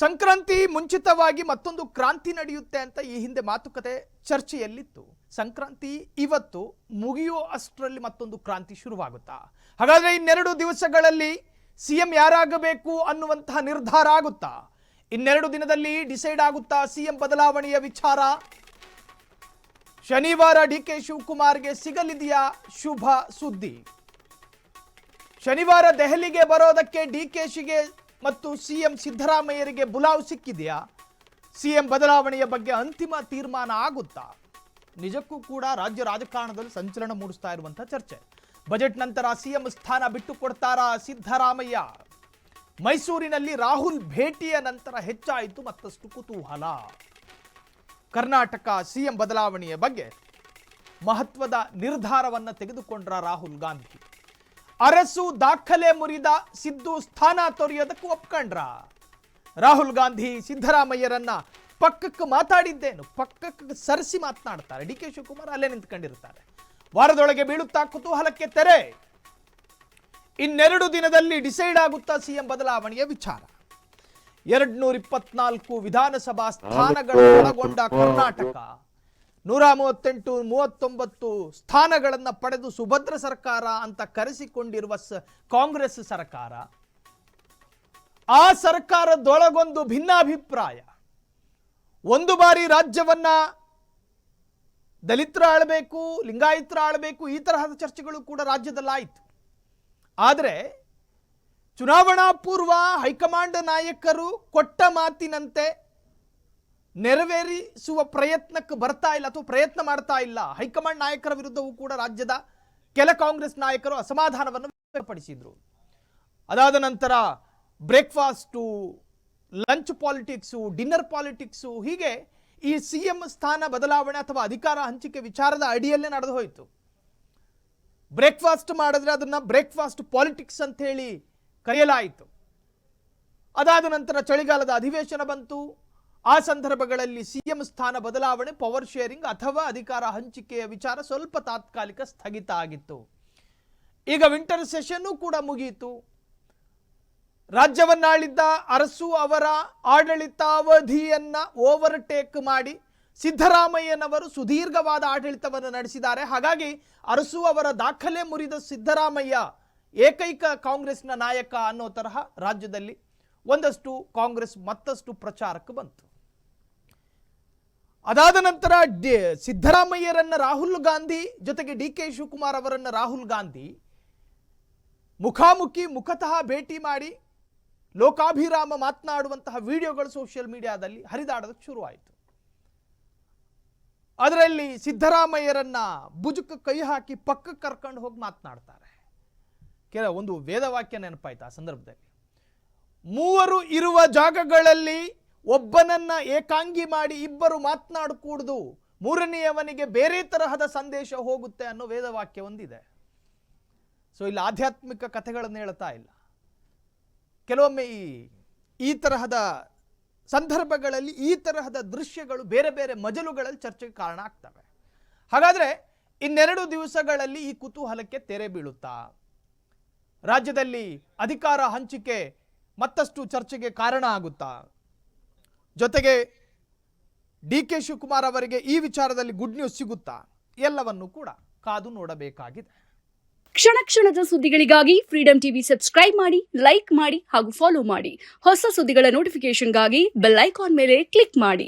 ಸಂಕ್ರಾಂತಿ ಮುಂಚಿತವಾಗಿ ಮತ್ತೊಂದು ಕ್ರಾಂತಿ ನಡೆಯುತ್ತೆ ಅಂತ ಈ ಹಿಂದೆ ಮಾತುಕತೆ ಚರ್ಚೆಯಲ್ಲಿತ್ತು. ಸಂಕ್ರಾಂತಿ ಇವತ್ತು ಮುಗಿಯೋ ಅಷ್ಟರಲ್ಲಿ ಮತ್ತೊಂದು ಕ್ರಾಂತಿ ಶುರುವಾಗುತ್ತಾ? ಹಾಗಾದ್ರೆ ಇನ್ನೆರಡು ದಿವಸಗಳಲ್ಲಿ ಸಿಎಂ ಯಾರಾಗಬೇಕು ಅನ್ನುವಂತಹ ನಿರ್ಧಾರ ಆಗುತ್ತಾ? ಇನ್ನೆರಡು ದಿನದಲ್ಲಿ ಡಿಸೈಡ್ ಆಗುತ್ತಾ ಸಿಎಂ ಬದಲಾವಣೆಯ ವಿಚಾರ? ಶನಿವಾರ ಡಿಕೆ ಶಿವಕುಮಾರ್ಗೆ ಸಿಗಲಿದೆಯಾ ಶುಭ ಸುದ್ದಿ? ಶನಿವಾರ ದೆಹಲಿಗೆ ಬರೋದಕ್ಕೆ ಡಿಕೆಶಿಗೆ ಮತ್ತು ಸಿಎಂ ಸಿದ್ದರಾಮಯ್ಯರಿಗೆ ಬುಲಾವ್ ಸಿಕ್ಕಿದೆಯಾ? ಸಿಎಂ ಬದಲಾವಣೆಯ ಬಗ್ಗೆ ಅಂತಿಮ ತೀರ್ಮಾನ ಆಗುತ್ತಾ? ನಿಜಕ್ಕೂ ಕೂಡ ರಾಜ್ಯ ರಾಜಕಾರಣದಲ್ಲಿ ಸಂಚಲನ ಮೂಡಿಸ್ತಾ ಇರುವಂತಹ ಚರ್ಚೆ. ಬಜೆಟ್ ನಂತರ ಸಿಎಂ ಸ್ಥಾನ ಬಿಟ್ಟು ಕೊಡ್ತಾರಾ ಸಿದ್ದರಾಮಯ್ಯ? ಮೈಸೂರಿನಲ್ಲಿ ರಾಹುಲ್ ಭೇಟಿಯ ನಂತರ ಹೆಚ್ಚಾಯಿತು ಮತ್ತಷ್ಟು ಕುತೂಹಲ. ಕರ್ನಾಟಕ ಸಿಎಂ ಬದಲಾವಣೆಯ ಬಗ್ಗೆ ಮಹತ್ವದ ನಿರ್ಧಾರವನ್ನು ತೆಗೆದುಕೊಂಡ್ರ ರಾಹುಲ್ ಗಾಂಧಿ. ಅರಸು ದಾಖಲೆ ಮುರಿದ ಸಿದ್ದು ಸ್ಥಾನ ತೊರೆಯೋದಕ್ಕೆ ಒಪ್ಕೊಂಡ್ರ? ರಾಹುಲ್ ಗಾಂಧಿ ಸಿದ್ದರಾಮಯ್ಯರನ್ನ ಪಕ್ಕಕ್ಕೆ ಮಾತಾಡಿದ್ದೇನು, ಪಕ್ಕಕ್ಕೆ ಸರಿಸಿ ಮಾತನಾಡ್ತಾರೆ. ಡಿಕೆ ಶಿವಕುಮಾರ್ ಅಲ್ಲೇ ನಿಂತ್ಕೊಂಡಿರ್ತಾರೆ. ವಾರದೊಳಗೆ ಬೀಳುತ್ತಾ ಕುತೂಹಲಕ್ಕೆ ತೆರೆ. ಇನ್ನೆರಡು ದಿನದಲ್ಲಿ ಡಿಸೈಡ್ ಆಗುತ್ತಾ ಸಿಎಂ ಬದಲಾವಣೆಯ ವಿಚಾರ. 224 ವಿಧಾನಸಭಾ ಸ್ಥಾನಗಳನ್ನು ಒಳಗೊಂಡ ಕರ್ನಾಟಕ 138, 39 ಸ್ಥಾನಗಳನ್ನು ಪಡೆದು ಸುಭದ್ರ ಸರ್ಕಾರ ಅಂತ ಕರೆಸಿಕೊಂಡಿರುವ ಕಾಂಗ್ರೆಸ್ ಸರ್ಕಾರ, ಆ ಸರ್ಕಾರದೊಳಗೊಂದು ಭಿನ್ನಾಭಿಪ್ರಾಯ. ಒಂದು ಬಾರಿ ರಾಜ್ಯವನ್ನ ದಲಿತರ ಆಳಬೇಕು, ಲಿಂಗಾಯತರ ಆಳಬೇಕು, ಈ ತರಹದ ಚರ್ಚೆಗಳು ಕೂಡ ರಾಜ್ಯದಲ್ಲಾಯಿತು. ಆದರೆ ಚುನಾವಣಾ ಪೂರ್ವ ಹೈಕಮಾಂಡ್ ನಾಯಕರು ಕೊಟ್ಟ ಮಾತಿನಂತೆ ನೆರವೇರಿಸುವ ಪ್ರಯತ್ನಕ್ಕೆ ಬರ್ತಾ ಇಲ್ಲ ಅಥವಾ ಪ್ರಯತ್ನ ಮಾಡ್ತಾ ಇಲ್ಲ. ಹೈಕಮಾಂಡ್ ನಾಯಕರ ವಿರುದ್ಧವೂ ಕೂಡ ರಾಜ್ಯದ ಕೆಲ ಕಾಂಗ್ರೆಸ್ ನಾಯಕರು ಅಸಮಾಧಾನವನ್ನು ವ್ಯಕ್ತಪಡಿಸಿದ್ರು. ಅದಾದ ನಂತರ breakfast, lunch politics, dinner politics, ಹೀಗೆ ಈ ಸಿಎಂ ಸ್ಥಾನ ಬದಲಾವಣೆ ಅಥವಾ ಅಧಿಕಾರ ಹಂಚಿಕೆ ವಿಚಾರದ ಅಡಿಯಲ್ಲೇ ನಡೆದು ಹೋಯಿತು. ಬ್ರೇಕ್ಫಾಸ್ಟ್ ಮಾಡಿದ್ರೆ ಅದನ್ನ ಬ್ರೇಕ್ಫಾಸ್ಟ್ ಪಾಲಿಟಿಕ್ಸ್ ಅಂತ ಹೇಳಿ ಕರೆಯಲಾಯಿತು. ಅದಾದ ನಂತರ ಚಳಿಗಾಲದ ಅಧಿವೇಶನ ಬಂತು. ಆ ಸಂದರ್ಭಗಳಲ್ಲಿ ಸಿಎಂ ಸ್ಥಾನ ಬದಲಾವಣೆ, ಪವರ್ ಶೇರಿಂಗ್ ಅಥವಾ ಅಧಿಕಾರ ಹಂಚಿಕೆಯ ವಿಚಾರ ಸ್ವಲ್ಪ ತಾತ್ಕಾಲಿಕ ಸ್ಥಗಿತ ಆಗಿತ್ತು. ಈಗ ವಿಂಟರ್ ಸೆಷನ್ ಕೂಡ ಮುಗಿಯಿತು. ರಾಜ್ಯವನ್ನಾಳಿದ್ದ ಅರಸು ಅವರ ಆಡಳಿತಾವಧಿಯನ್ನ ಓವರ್ಟೇಕ್ ಮಾಡಿ ಸಿದ್ದರಾಮಯ್ಯನವರು ಸುದೀರ್ಘವಾದ ಆಡಳಿತವನ್ನು ನಡೆಸಿದ್ದಾರೆ. ಹಾಗಾಗಿ ಅರಸು ಅವರ ದಾಖಲೆ ಮುರಿದ ಸಿದ್ದರಾಮಯ್ಯ ಏಕೈಕ ಕಾಂಗ್ರೆಸ್ನ ನಾಯಕ ಅನ್ನೋ ತರಹ ರಾಜ್ಯದಲ್ಲಿ ಒಂದಷ್ಟು ಕಾಂಗ್ರೆಸ್ ಮತ್ತಷ್ಟು ಪ್ರಚಾರಕ್ಕೆ ಬಂತು. ಅದಾದ ನಂತರ ಸಿದ್ದರಾಮಯ್ಯರನ್ನ ರಾಹುಲ್ ಗಾಂಧಿ ಜೊತೆಗೆ ಡಿಕೆ ಶಿವಕುಮಾರ್ ಅವರನ್ನ ರಾಹುಲ್ ಗಾಂಧಿ ಮುಖತಃ ಭೇಟಿ ಮಾಡಿ ಲೋಕಾಭಿರಾಮ ಮಾತನಾಡುವಂತಹ ವಿಡಿಯೋಗಳು ಸೋಷಿಯಲ್ ಮೀಡಿಯಾದಲ್ಲಿ ಹರಿದಾಡೋದಕ್ಕೆ ಶುರುವಾಯಿತು. ಅದರಲ್ಲಿ ಸಿದ್ದರಾಮಯ್ಯರನ್ನ ಭುಜಕ್ಕೆ ಕೈ ಹಾಕಿ ಪಕ್ಕಕ್ಕೆ ಕರ್ಕೊಂಡು ಹೋಗಿ ಮಾತನಾಡ್ತಾರೆ. ಒಂದು ವೇದವಾಕ್ಯ ನೆನಪಾಯ್ತು ಆ ಸಂದರ್ಭದಲ್ಲಿ. ಮೂವರು ಇರುವ ಜಾಗಗಳಲ್ಲಿ ಒಬ್ಬನನ್ನ ಏಕಾಂಗಿ ಮಾಡಿ ಇಬ್ಬರು ಮಾತನಾಡಕೂಡದು, ಮೂರನೆಯವನಿಗೆ ಬೇರೆ ತರಹದ ಸಂದೇಶ ಹೋಗುತ್ತೆ ಅನ್ನೋ ವೇದವಾಕ್ಯ ಒಂದಿದೆ. ಸೊ ಇಲ್ಲಿ ಆಧ್ಯಾತ್ಮಿಕ ಕಥೆಗಳನ್ನು ಹೇಳ್ತಾ ಇಲ್ಲ. ಕೆಲವೊಮ್ಮೆ ಈ ತರಹದ ಸಂದರ್ಭಗಳಲ್ಲಿ ಈ ತರಹದ ದೃಶ್ಯಗಳು ಬೇರೆ ಬೇರೆ ಮಜಲುಗಳಲ್ಲಿ ಚರ್ಚೆಗೆ ಕಾರಣ ಆಗ್ತವೆ. ಹಾಗಾದ್ರೆ ಇನ್ನೆರಡು ದಿವಸಗಳಲ್ಲಿ ಈ ಕುತೂಹಲಕ್ಕೆ ತೆರೆ ಬೀಳುತ್ತಾ? ರಾಜ್ಯದಲ್ಲಿ ಅಧಿಕಾರ ಹಂಚಿಕೆ ಮತ್ತಷ್ಟು ಚರ್ಚೆಗೆ ಕಾರಣ ಆಗುತ್ತಾ? ಜೊತೆಗೆ ಡಿಕೆ ಶಿವಕುಮಾರ್ ಅವರಿಗೆ ಈ ವಿಚಾರದಲ್ಲಿ ಗುಡ್ ನ್ಯೂಸ್ ಸಿಗುತ್ತಾ? ಎಲ್ಲವನ್ನೂ ಕೂಡ ಕಾದು ನೋಡಬೇಕಾಗಿದೆ. ಕ್ಷಣ ಕ್ಷಣದ ಸುದ್ದಿಗಳಿಗಾಗಿ ಫ್ರೀಡಂ ಟಿವಿ ಸಬ್ಸ್ಕ್ರೈಬ್ ಮಾಡಿ, ಲೈಕ್ ಮಾಡಿ ಹಾಗೂ ಫಾಲೋ ಮಾಡಿ. ಹೊಸ ಸುದ್ದಿಗಳ ನೋಟಿಫಿಕೇಶನ್ಗಾಗಿ ಬೆಲ್ ಐಕಾನ್ ಮೇಲೆ ಕ್ಲಿಕ್ ಮಾಡಿ.